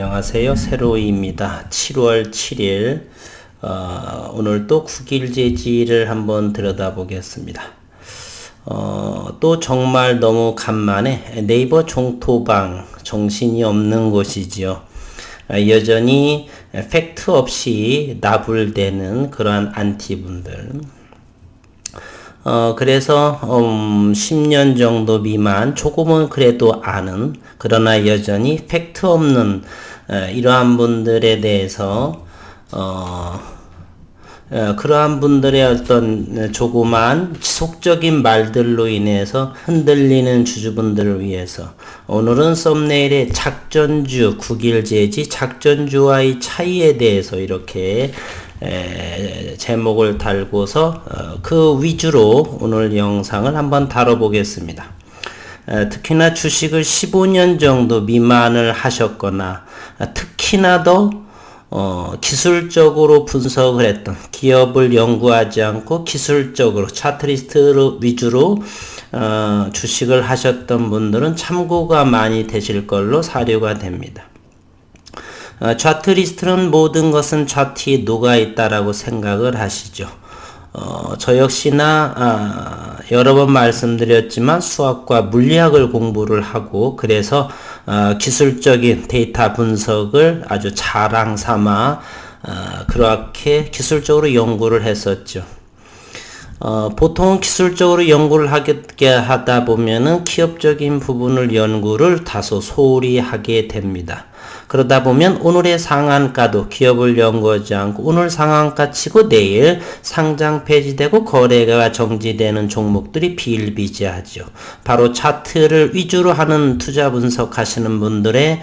안녕하세요. 세로이입니다. 7월 7일 오늘 또 국일제지를 한번 들여다보겠습니다. 또 정말 너무 간만에 네이버 종토방 정신이 없는 곳이지요. 여전히 팩트 없이 나불대는 그러한 안티분들. 그래서 10년 정도 미만 조금은 그래도 아는, 그러나 여전히 팩트 없는 이러한 분들에 대해서 그러한 분들의 어떤 조그만 지속적인 말들로 인해서 흔들리는 주주분들을 위해서 오늘은 썸네일에 작전주, 국일제지 작전주와의 차이에 대해서 이렇게 제목을 달고서 그 위주로 오늘 영상을 한번 다뤄보겠습니다. 특히나 주식을 15년 정도 미만을 하셨거나 특히나 더 기술적으로 분석을 했던, 기업을 연구하지 않고 기술적으로 차트리스트 위주로 주식을 하셨던 분들은 참고가 많이 되실 걸로 사료가 됩니다. 차트리스트는 모든 것은 차트에 녹아있다라고 생각을 하시죠. 저 역시나 여러 번 말씀드렸지만 수학과 물리학을 공부를 하고, 그래서 기술적인 데이터 분석을 아주 자랑 삼아 그렇게 기술적으로 연구를 했었죠. 보통 기술적으로 연구를 하다 보면은 기업적인 부분을 연구를 다소 소홀히 하게 됩니다. 그러다 보면 오늘의 상한가도 기업을 연구하지 않고 오늘 상한가 치고 내일 상장 폐지되고 거래가 정지되는 종목들이 비일비재하죠. 바로 차트를 위주로 하는 투자 분석하시는 분들의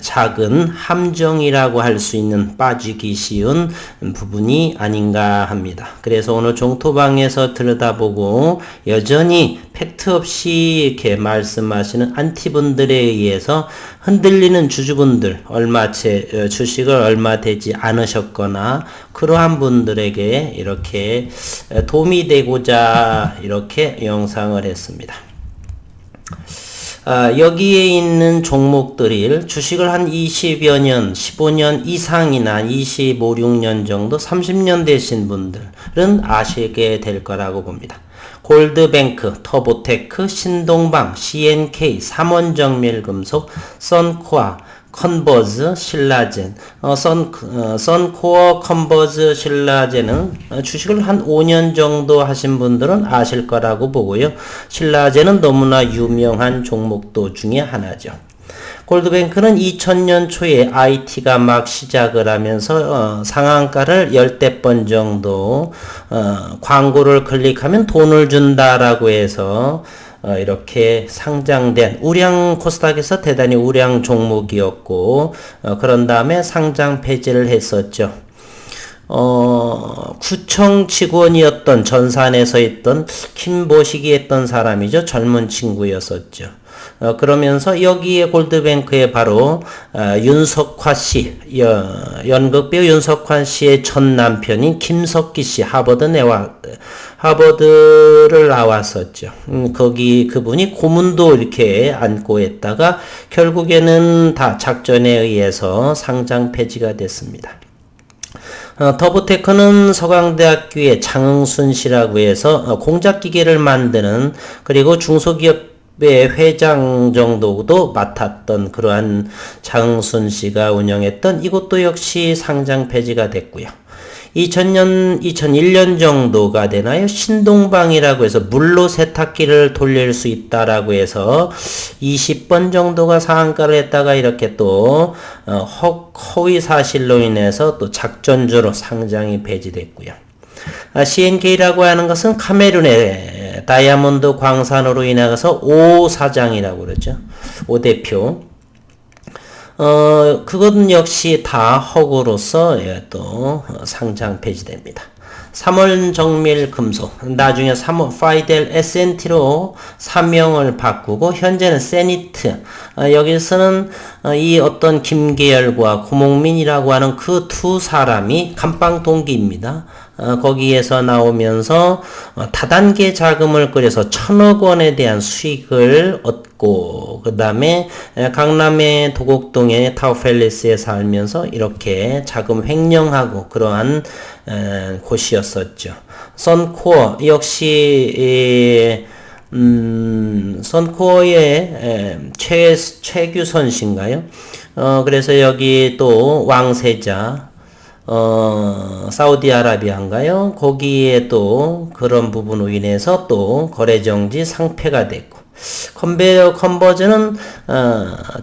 작은 함정이라고 할 수 있는 빠지기 쉬운 부분이 아닌가 합니다. 그래서 오늘 종토방에서 들여다보고 여전히 팩트 없이 이렇게 말씀하시는 안티분들에 의해서 흔들리는 주주분들, 얼마채 주식을 얼마 되지 않으셨거나 그러한 분들에게 이렇게 도움이 되고자 이렇게 영상을 했습니다. 여기에 있는 종목들이 주식을 한 20여 년, 15년 이상이나 25, 6년 정도, 30년 되신 분들은 아시게 될 거라고 봅니다. 골드뱅크, 터보테크, 신동방, CNK, 삼원정밀금속, 선코아, 컨버즈, 신라젠. 선코어, 컨버즈, 신라젠은 주식을 한 5년 정도 하신 분들은 아실 거라고 보고요. 신라젠은 너무나 유명한 종목도 중에 하나죠. 골드뱅크는 2000년 초에 IT가 막 시작을 하면서 상한가를 10대 번 정도 광고를 클릭하면 돈을 준다라고 해서 이렇게 상장된 우량 코스닥에서 대단히 우량 종목이었고, 그런 다음에 상장 폐지를 했었죠. 구청 직원이었던, 전산에서 있던 김보식이 했던 사람이죠. 젊은 친구였었죠. 그러면서 여기에 골드뱅크에 바로 윤석화 씨, 연극배우 윤석화 씨의 전 남편인 김석기 씨, 하버드를 나왔었죠. 그분이 고문도 이렇게 안고 했다가 결국에는 다 작전에 의해서 상장 폐지가 됐습니다. 터보테크는 서강대학교의 장흥순 씨라고 해서 공작기계를 만드는, 그리고 중소기업 회장 정도도 맡았던 그러한 장순 씨가 운영했던 이것도 역시 상장 폐지가 됐고요. 2001년 정도가 되나요? 신동방이라고 해서 물로 세탁기를 돌릴 수 있다라고 해서 20번 정도가 상한가를 했다가 이렇게 또 허위 사실로 인해서 또 작전주로 상장이 폐지됐고요. CNK라고 하는 것은 카메룬의 다이아몬드 광산으로 인해서 오 사장이라고 그러죠. 오 대표. 그건 역시 다 허구로서 또 상장 폐지됩니다. 삼원정밀금속, 나중에 파이델 S&T로 사명을 바꾸고 현재는 세니트, 여기서는 이 어떤 김계열과 고목민이라고 하는 그 두 사람이 감방 동기입니다. 거기에서 나오면서 다단계 자금을 끌여서 1,000억 원에 대한 수익을 얻고 했고, 그 다음에 강남의 도곡동의 타워팰리스에 살면서 이렇게 자금 횡령하고 그러한 곳이었었죠. 선코어 역시 선코어의 최규선 씨인가요? 그래서 여기 또 왕세자, 사우디아라비아인가요? 거기에 또 그런 부분으로 인해서 또 거래정지 상폐가 됐고, 컨버전은,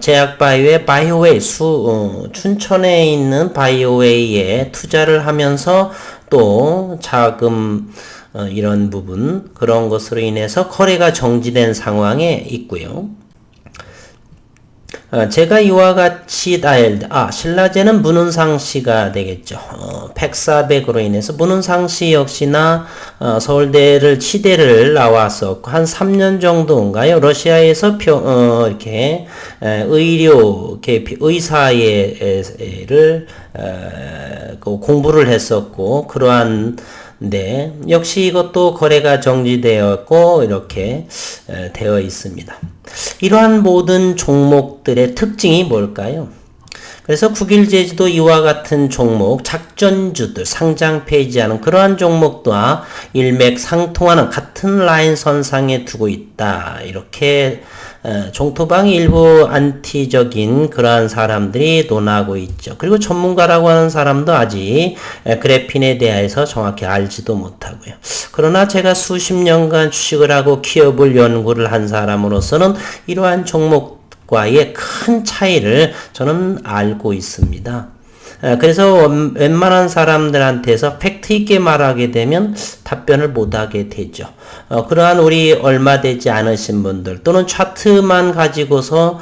제약바이오의 바이오웨이, 춘천에 있는 바이오웨이에 투자를 하면서 또 자금, 이런 부분, 그런 것으로 인해서 거래가 정지된 상황에 있고요. 제가 이와 같이 신라제는 문은상 씨가 되겠죠. 팩사백으로 인해서 문은상 씨 역시나 서울대를 치대를 나왔었고 한 3년 정도인가요? 러시아에서 이렇게 의료 의사를 공부를 했었고 그러한 네, 역시 이것도 거래가 정지되었고 이렇게 되어 있습니다. 이러한 모든 종목들의 특징이 뭘까요? 그래서 국일제주도 이와 같은 종목, 작전주들, 상장 폐지하는 그러한 종목과 일맥상통하는 같은 라인 선상에 두고 있다. 이렇게 종토방이 일부 안티적인 그러한 사람들이 논하고 있죠. 그리고 전문가라고 하는 사람도 아직 그래핀에 대해서 정확히 알지도 못하고요. 그러나 제가 수십 년간 주식을 하고 기업을 연구를 한 사람으로서는 이러한 종목과의 큰 차이를 저는 알고 있습니다. 그래서 웬만한 사람들한테서 팩트 있게 말하게 되면 답변을 못하게 되죠. 그러한 우리 얼마 되지 않으신 분들 또는 차트만 가지고서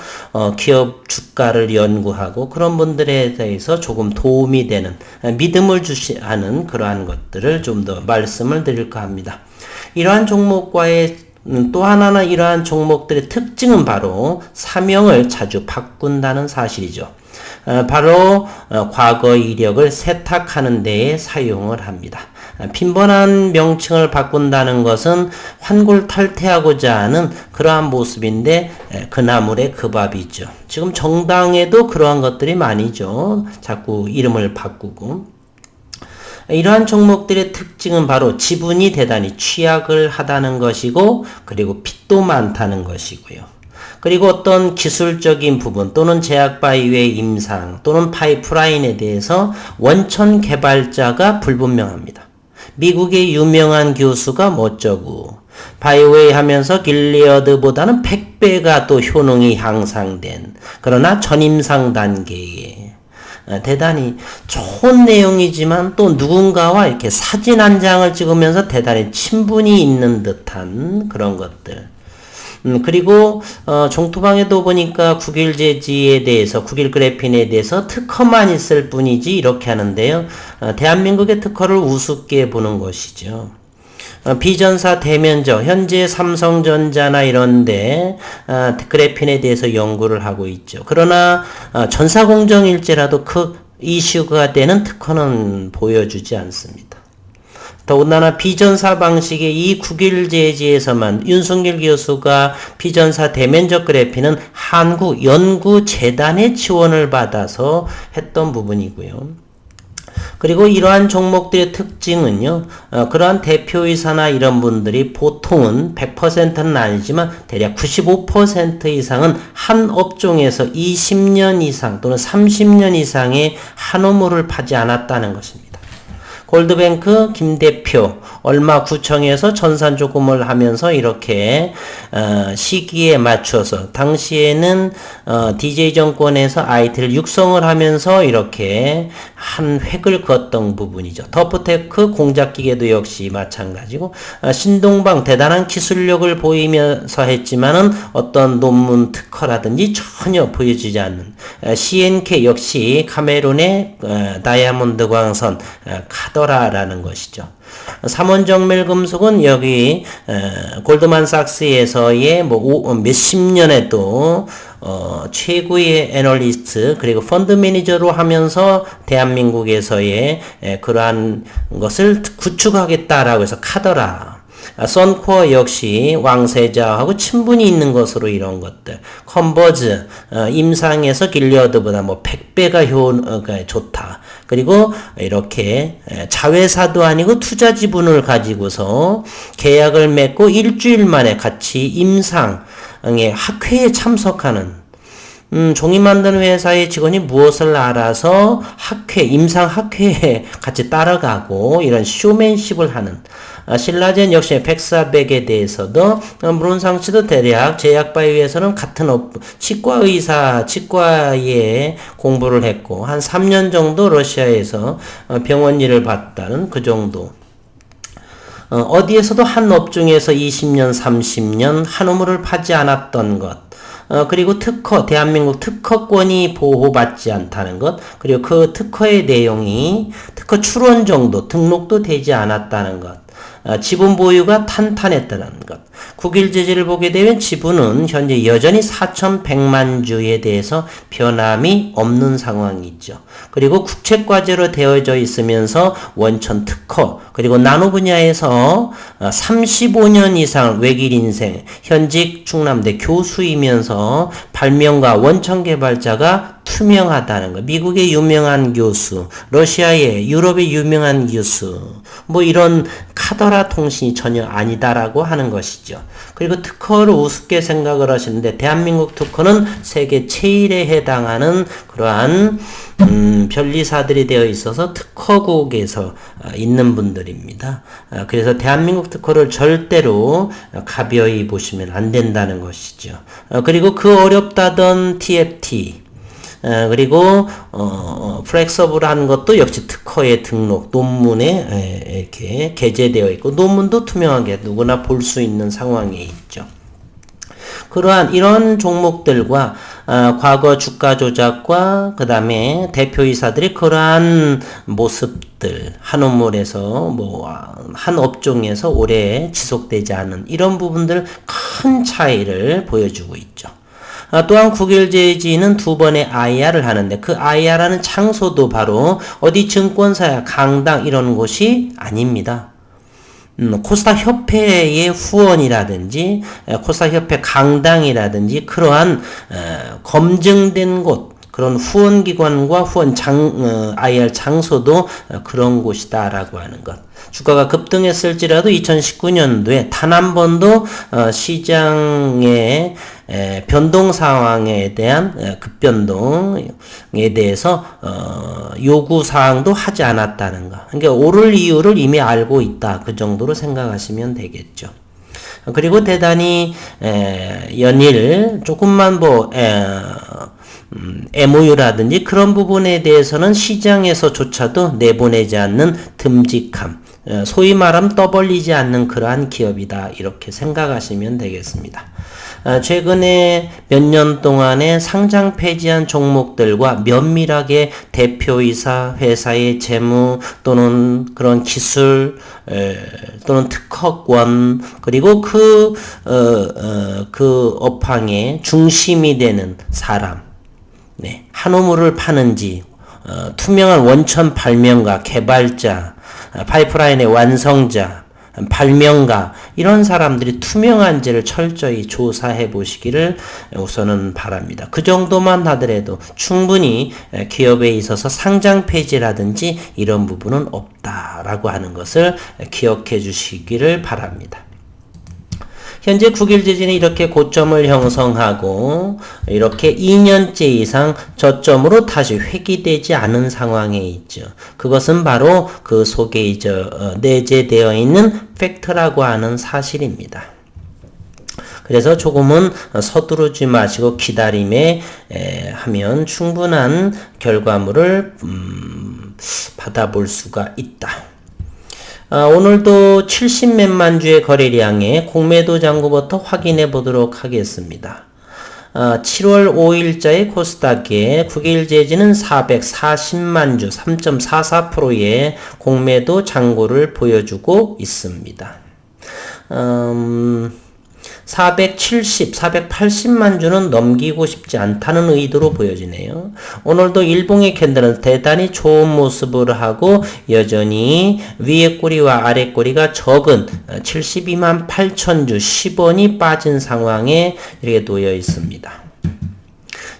기업 주가를 연구하고 그런 분들에 대해서 조금 도움이 되는 믿음을 하는 그러한 것들을 좀 더 말씀을 드릴까 합니다. 이러한 종목과의 또 하나는 이러한 종목들의 특징은 바로 사명을 자주 바꾼다는 사실이죠. 바로 과거 이력을 세탁하는 데에 사용을 합니다. 빈번한 명칭을 바꾼다는 것은 환골탈퇴하고자 하는 그러한 모습인데 그 나물의 그 밥이죠. 지금 정당에도 그러한 것들이 많이죠. 자꾸 이름을 바꾸고. 이러한 종목들의 특징은 바로 지분이 대단히 취약을 하다는 것이고 그리고 빚도 많다는 것이고요. 그리고 어떤 기술적인 부분 또는 제약바이오의 임상 또는 파이프라인에 대해서 원천 개발자가 불분명합니다. 미국의 유명한 교수가 뭐쩌고 바이오웨이 하면서 길리어드보다는 100배가 또 효능이 향상된 그러나 전임상 단계에 대단히 좋은 내용이지만 또 누군가와 이렇게 사진 한 장을 찍으면서 대단히 친분이 있는 듯한 그런 것들. 그리고 종토방에도 보니까 국일제지에 대해서 국일그래핀에 대해서 특허만 있을 뿐이지 이렇게 하는데요. 대한민국의 특허를 우습게 보는 것이죠. 비전사 대면적 현재 삼성전자나 이런데 그래핀에 대해서 연구를 하고 있죠. 그러나 전사공정일지라도 그 이슈가 되는 특허는 보여주지 않습니다. 더군다나 비전사 방식의 이 국일제지에서만 윤석열 교수가 비전사 대면적 그래핀은 한국연구재단의 지원을 받아서 했던 부분이고요. 그리고 이러한 종목들의 특징은요, 그러한 대표이사나 이런 분들이 보통은 100%는 아니지만 대략 95% 이상은 한 업종에서 20년 이상 또는 30년 이상의 한우물을 파지 않았다는 것입니다. 골드뱅크 김 대표 얼마 구청에서 전산조금을 하면서 이렇게 시기에 맞춰서 당시에는 DJ정권에서 IT를 육성을 하면서 이렇게 한 획을 그었던 부분이죠. 더프테크 공작기계도 역시 마찬가지고 신동방 대단한 기술력을 보이면서 했지만은 어떤 논문 특허라든지 전혀 보여주지 않는 CNK 역시 카메룬의 다이아몬드 광선 카더라라는 것이죠. 삼원정밀금속은 여기 골드만삭스에서의 몇십 년에 또 최고의 애널리스트 그리고 펀드 매니저로 하면서 대한민국에서의 그러한 것을 구축하겠다라고 해서 카더라 선코어 역시 왕세자하고 친분이 있는 것으로 이런 것들. 컨버즈, 임상에서 길리어드보다 뭐 100배가 효과가 좋다. 그리고 이렇게 자회사도 아니고 투자 지분을 가지고서 계약을 맺고 일주일 만에 같이 임상의 학회에 참석하는 종이 만드는 회사의 직원이 무엇을 알아서 임상 학회에 같이 따라가고 이런 쇼맨십을 하는 신라젠 역시 백사백에 대해서도 문상씨도 대략 제약바이오에서는 같은 치과에 공부를 했고 한 3년 정도 러시아에서 병원 일을 봤다는 그 정도. 어디에서도 한 업종에서 20년, 30년 한 우물을 파지 않았던 것. 그리고 대한민국 특허권이 보호받지 않다는 것, 그리고 그 특허의 내용이 특허 출원 정도 등록도 되지 않았다는 것, 지분 보유가 탄탄했다는 것. 국일 제지를 보게 되면 지분은 현재 여전히 4,100만 주에 대해서 변함이 없는 상황이죠. 그리고 국책과제로 되어져 있으면서 원천 특허, 그리고 나노 분야에서 35년 이상 외길 인생, 현직 충남대 교수이면서 발명가 원천 개발자가 투명하다는 거. 미국의 유명한 교수, 러시아의, 유럽의 유명한 교수, 뭐 이런 카더라 통신이 전혀 아니다라고 하는 것이죠. 그리고 특허를 우습게 생각을 하시는데 대한민국 특허는 세계 제일에 해당하는 그러한 변리사들이 되어 있어서 특허국에서 있는 분들입니다. 그래서 대한민국 특허를 절대로 가벼이 보시면 안 된다는 것이죠. 그리고 그 어렵다던 TFT 그리고 플렉서블한 것도 역시 특허에 등록 논문에 이렇게 게재되어 있고 논문도 투명하게 누구나 볼 수 있는 상황에 있죠. 그러한 이런 종목들과 과거 주가 조작과 그 다음에 대표이사들이 그러한 모습들 한 우물에서 한 업종에서 오래 지속되지 않은 이런 부분들 큰 차이를 보여주고 있죠. 또한 국일제지는 두 번의 IR을 하는데 그 IR하는 장소도 바로 어디 증권사야 강당 이런 곳이 아닙니다. 코스닥 협회의 후원이라든지 코스닥 협회 강당이라든지 그러한 검증된 곳 그런 후원기관과 IR 장소도 그런 곳이다라고 하는 것. 주가가 급등했을지라도 2019년도에 단 한 번도 시장의 변동 상황에 대한 급변동에 대해서 요구 사항도 하지 않았다는 것. 그러니까 오를 이유를 이미 알고 있다. 그 정도로 생각하시면 되겠죠. 그리고 대단히 연일 조금만 MOU라든지 그런 부분에 대해서는 시장에서조차도 내보내지 않는 듬직함, 소위 말하면 떠벌리지 않는 그러한 기업이다 이렇게 생각하시면 되겠습니다. 최근에 몇 년 동안에 상장 폐지한 종목들과 면밀하게 대표이사 회사의 재무 또는 그런 기술 또는 특허권 그리고 그 업황의 중심이 되는 사람 한 우물을 파는지 투명한 원천 발명가, 개발자, 파이프라인의 완성자, 발명가 이런 사람들이 투명한지를 철저히 조사해 보시기를 우선은 바랍니다. 그 정도만 하더라도 충분히 기업에 있어서 상장 폐지라든지 이런 부분은 없다라고 하는 것을 기억해 주시기를 바랍니다. 현재 국일제진이 이렇게 고점을 형성하고 이렇게 2년째 이상 저점으로 다시 회귀되지 않은 상황에 있죠. 그것은 바로 그 속에 내재되어 있는 팩트라고 하는 사실입니다. 그래서 조금은 서두르지 마시고 기다림에 하면 충분한 결과물을 받아볼 수가 있다. 오늘도 70몇만 주의 거래량의 공매도 잔고부터 확인해 보도록 하겠습니다. 7월 5일자의 코스닥의 국일제지는 440만 주 3.44%의 공매도 잔고를 보여주고 있습니다. 470, 480만 주는 넘기고 싶지 않다는 의도로 보여지네요. 오늘도 일봉의 캔들은 대단히 좋은 모습을 하고 여전히 위에 꼬리와 아래 꼬리가 적은 72만 8천 주 10원이 빠진 상황에 이렇게 놓여 있습니다.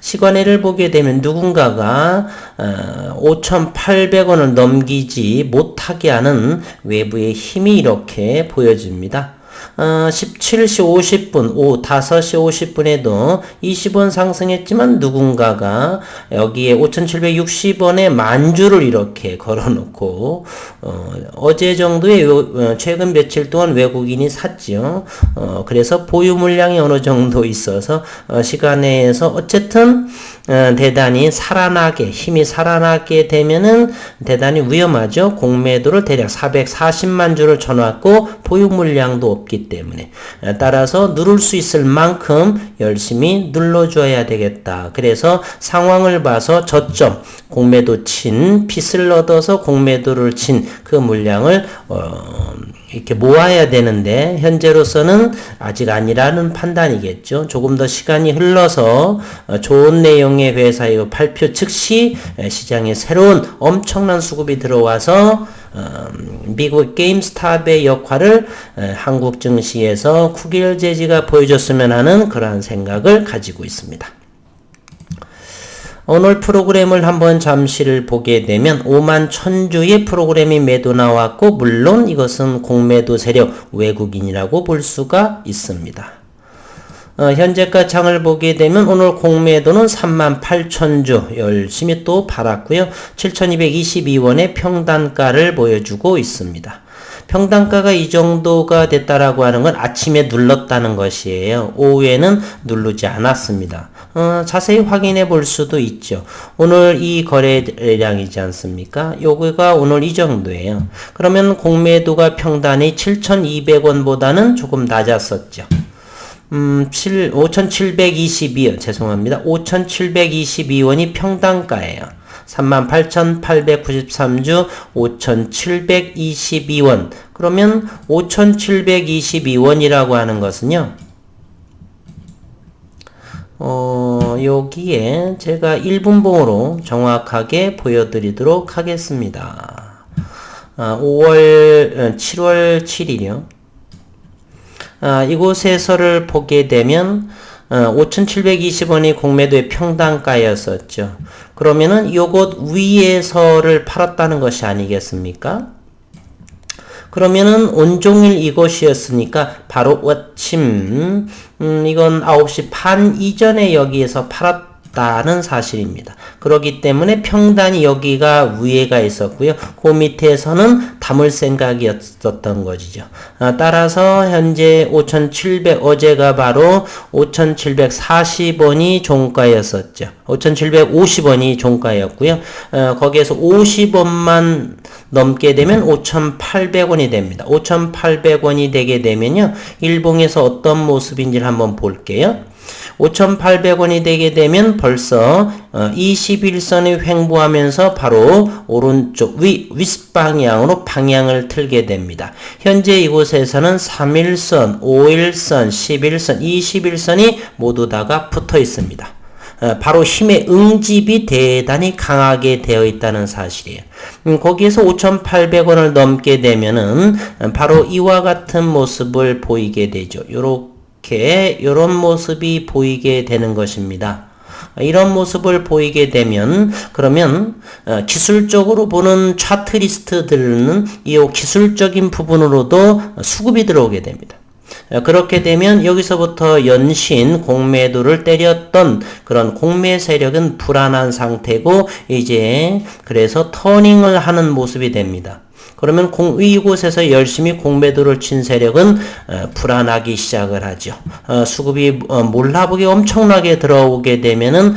시간외를 보게 되면 누군가가 5,800원을 넘기지 못하게 하는 외부의 힘이 이렇게 보여집니다. 17시 50분, 5시 50분에도 20원 상승했지만 누군가가 여기에 5,760원에 만주를 이렇게 걸어놓고 어제 정도에 최근 며칠 동안 외국인이 샀지요. 그래서 보유 물량이 어느 정도 있어서 시간 내에서 어쨌든 대단히 힘이 살아나게 되면은 대단히 위험하죠. 공매도를 대략 440만 주를 쳐놨고 보유 물량도 없기 때문에 따라서 누를 수 있을 만큼 열심히 눌러줘야 되겠다. 그래서 상황을 봐서 저점 공매도 친 핏을 얻어서 공매도를 친 그 물량을 이렇게 모아야 되는데 현재로서는 아직 아니라는 판단이겠죠. 조금 더 시간이 흘러서 좋은 내용의 회사의 발표 즉시 시장에 새로운 엄청난 수급이 들어와서 미국 게임스탑의 역할을 한국 증시에서 쿠길 재지가 보여줬으면 하는 그러한 생각을 가지고 있습니다. 오늘 프로그램을 한번 잠시를 보게 되면 5만 1000주의 프로그램이 매도 나왔고 물론 이것은 공매도 세력 외국인이라고 볼 수가 있습니다. 현재가 장을 보게 되면 오늘 공매도는 3만 8천주 열심히 또 팔았고요. 7222원의 평단가를 보여주고 있습니다. 평단가가 이 정도가 됐다라고 하는 건 아침에 눌렀다는 것이에요. 오후에는 누르지 않았습니다. 자세히 확인해 볼 수도 있죠. 오늘 이 거래량이지 않습니까? 요거가 오늘 이 정도예요. 그러면 공매도가 평단이 7,200원보다는 조금 낮았었죠. 5,722원, 죄송합니다. 5,722원이 평단가예요. 38,893주 5,722원. 그러면 5,722원이라고 하는 것은요. 여기에 제가 1분봉으로 정확하게 보여드리도록 하겠습니다. 7월 7일이요. 이곳에서를 보게 되면 5,720원이 공매도의 평단가였었죠. 그러면은 요것 위에서를 팔았다는 것이 아니겠습니까? 그러면은 온종일 이것이었으니까 바로 아침 이건 9시 반 이전에 여기에서 팔았다는 사실입니다. 그렇기 때문에 평단이 여기가 위에가 있었고요. 그 밑에서는 담을 생각이었던 것이죠. 따라서 현재 5,700 어제가 바로 5,740원이 종가였었죠. 5,750원이 종가였고요. 거기에서 50원만 넘게 되면 5,800원이 됩니다. 5,800원이 되게 되면요. 일봉에서 어떤 모습인지를 한번 볼게요. 5,800원이 되게 되면 벌써 21선이 횡보하면서 바로 오른쪽 윗방향으로 방향을 틀게 됩니다. 현재 이곳에서는 3일선, 5일선, 11선, 21선이 모두 다가 붙어 있습니다. 바로 힘의 응집이 대단히 강하게 되어 있다는 사실이에요. 거기에서 5,800원을 넘게 되면은 바로 이와 같은 모습을 보이게 되죠. 이런 모습이 보이게 되는 것입니다. 이런 모습을 보이게 되면 그러면 기술적으로 보는 차트 리스트들은 이 기술적인 부분으로도 수급이 들어오게 됩니다. 그렇게 되면 여기서부터 연신 공매도를 때렸던 그런 공매 세력은 불안한 상태고 이제 그래서 터닝을 하는 모습이 됩니다. 그러면 이곳에서 열심히 공매도를 친 세력은 불안하기 시작을 하죠. 수급이 몰라보게 엄청나게 들어오게 되면은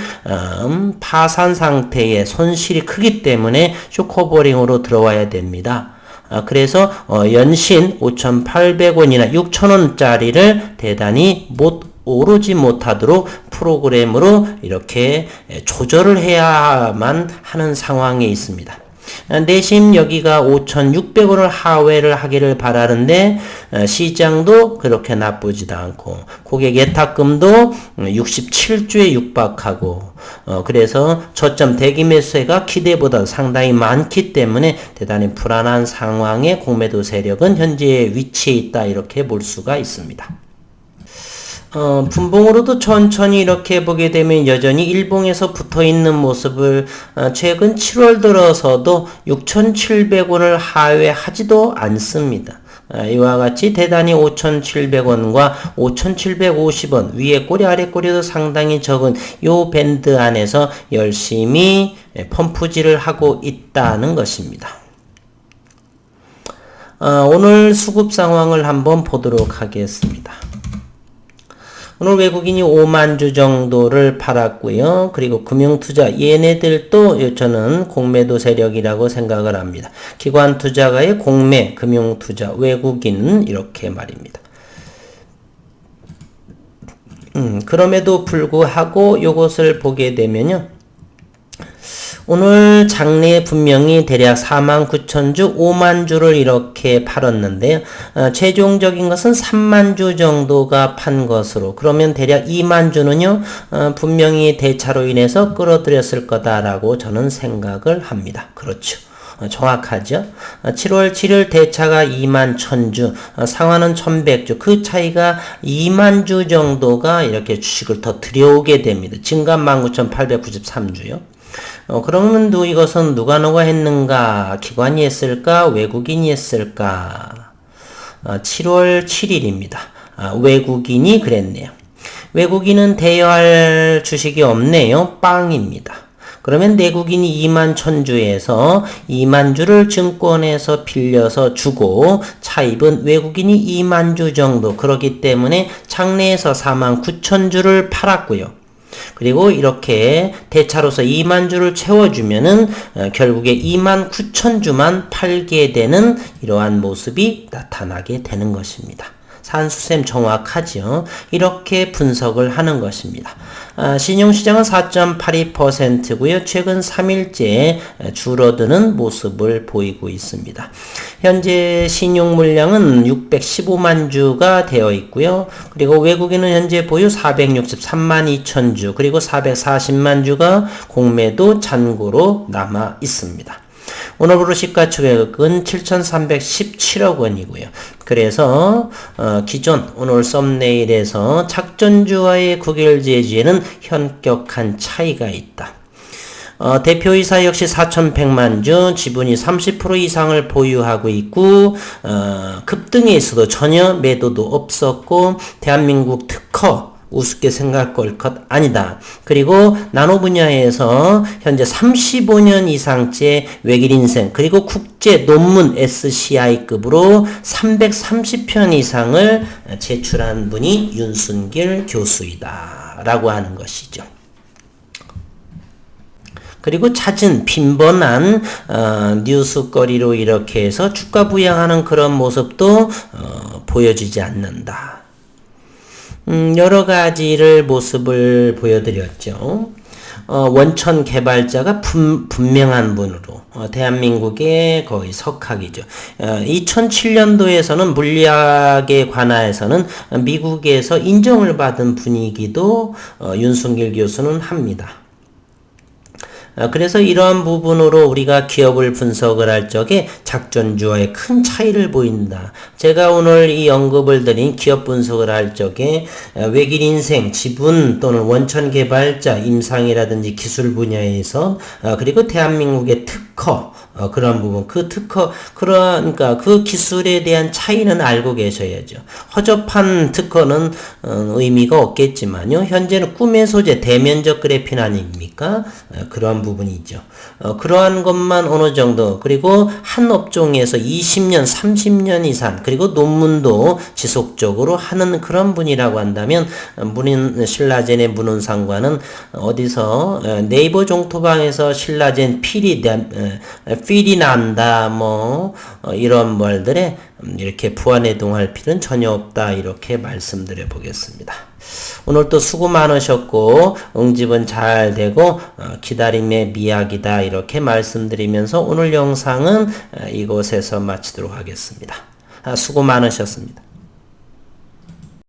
파산 상태의 손실이 크기 때문에 쇼커버링으로 들어와야 됩니다. 그래서 연신 5,800원이나 6,000원짜리를 대단히 오르지 못하도록 프로그램으로 이렇게 조절을 해야만 하는 상황에 있습니다. 내심 여기가 5,600원을 하회를 하기를 바라는데 시장도 그렇게 나쁘지도 않고 고객 예탁금도 67주에 육박하고 그래서 저점 대기 매수세가 기대보다 상당히 많기 때문에 대단히 불안한 상황에 공매도 세력은 현재 위치해 있다 이렇게 볼 수가 있습니다. 분봉으로도 천천히 이렇게 보게 되면 여전히 일봉에서 붙어있는 모습을 최근 7월 들어서도 6,700원을 하회하지도 않습니다. 이와 같이 대단히 5,700원과 5,750원 위에 꼬리 아래 꼬리도 상당히 적은 요 밴드 안에서 열심히 펌프질을 하고 있다는 것입니다. 오늘 수급 상황을 한번 보도록 하겠습니다. 오늘 외국인이 5만 주 정도를 팔았고요. 그리고 금융투자 얘네들도 저는 공매도 세력이라고 생각을 합니다. 기관 투자가의 공매, 금융투자, 외국인은 이렇게 말입니다. 그럼에도 불구하고 요것을 보게 되면요. 오늘 장내에 분명히 대략 49,000주, 5만 주를 이렇게 팔았는데요. 최종적인 것은 3만 주 정도가 판 것으로 그러면 대략 2만 주는요. 분명히 대차로 인해서 끌어들였을 거다라고 저는 생각을 합니다. 그렇죠. 정확하죠. 7월 7일 대차가 2만 1000주, 상한은 1100주, 그 차이가 2만 주 정도가 이렇게 주식을 더 들여오게 됩니다. 증감 19,893주요. 그러면 이것은 누가 했는가? 기관이 했을까? 외국인이 했을까? 7월 7일입니다. 외국인이 그랬네요. 외국인은 대여할 주식이 없네요. 빵입니다. 그러면 내국인이 2만 1000주에서 2만 주를 증권에서 빌려서 주고 차입은 외국인이 2만 주 정도 그렇기 때문에 장내에서 4만 9,000주를 팔았고요. 그리고 이렇게 대차로서 2만 주를 채워주면은 결국에 2만 9,000주만 팔게 되는 이러한 모습이 나타나게 되는 것입니다. 산수쌤 정확하죠. 이렇게 분석을 하는 것입니다. 신용시장은 4.82%고요. 최근 3일째 줄어드는 모습을 보이고 있습니다. 현재 신용 물량은 615만 주가 되어 있고요. 그리고 외국인은 현재 보유 463만 2천 주, 그리고 440만 주가 공매도 잔고로 남아 있습니다. 오늘부로 시가총액은 7,317억 원이고요. 그래서 기존 오늘 썸네일에서 작전주와의 국일제주에는 현격한 차이가 있다. 대표이사 역시 4,100만 주, 지분이 30% 이상을 보유하고 있고 급등에 있어도 전혀 매도도 없었고 대한민국 특허 우습게 생각할 것 아니다. 그리고 나노 분야에서 현재 35년 이상째 외길 인생 그리고 국제 논문 SCI급으로 330편 이상을 제출한 분이 윤순길 교수이다 라고 하는 것이죠. 그리고 잦은 빈번한 뉴스거리로 이렇게 해서 주가 부양하는 그런 모습도 보여지지 않는다. 여러 가지를 모습을 보여드렸죠. 원천 개발자가 분명한 분으로 대한민국의 거의 석학이죠. 2007년도에서는 물리학에 관하여서는 미국에서 인정을 받은 분이기도 윤순길 교수는 합니다. 그래서 이러한 부분으로 우리가 기업을 분석을 할 적에 작전주와의 큰 차이를 보인다. 제가 오늘 이 언급을 드린 기업 분석을 할 적에 외길 인생, 지분 또는 원천 개발자, 임상이라든지 기술 분야에서 그리고 대한민국의 특허 그런 부분, 그 특허, 그러니까 그 기술에 대한 차이는 알고 계셔야죠. 허접한 특허는 의미가 없겠지만요. 현재는 꿈의 소재, 대면적 그래핀 아닙니까? 그러한 부분이죠. 그러한 것만 어느 정도, 그리고 한 업종에서 20년, 30년 이상, 그리고 논문도 지속적으로 하는 그런 분이라고 한다면, 신라젠의 문훈상과는 어디서 네이버 종토방에서 신라젠 필이 필이 난다, 이런 말들에 이렇게 부안해동할 필요는 전혀 없다. 이렇게 말씀드려 보겠습니다. 오늘 또 수고 많으셨고, 응집은 잘 되고, 기다림의 미학이다. 이렇게 말씀드리면서 오늘 영상은 이곳에서 마치도록 하겠습니다. 수고 많으셨습니다.